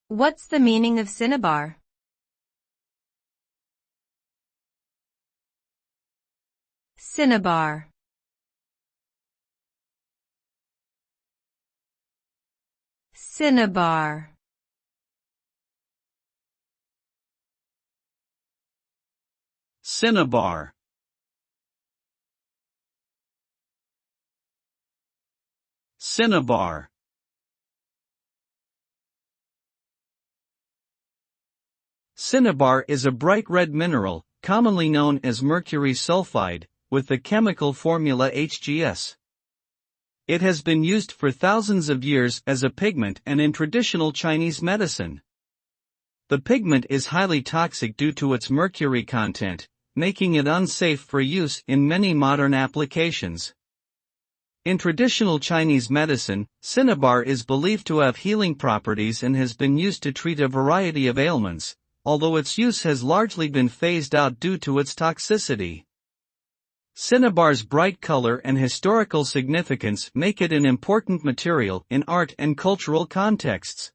What's the meaning of cinnabar? Cinnabar. Cinnabar. Cinnabar. Cinnabar. Cinnabar is a bright red mineral, commonly known as mercury sulfide, with the chemical formula HGS. It has been used for thousands of years as a pigment and in traditional Chinese medicine. The pigment is highly toxic due to its mercury content, making it unsafe for use in many modern applications. In traditional Chinese medicine, cinnabar is believed to have healing properties and has been used to treat a variety of ailments, although its use has largely been phased out due to its toxicity. Cinnabar's bright color and historical significance make it an important material in art and cultural contexts.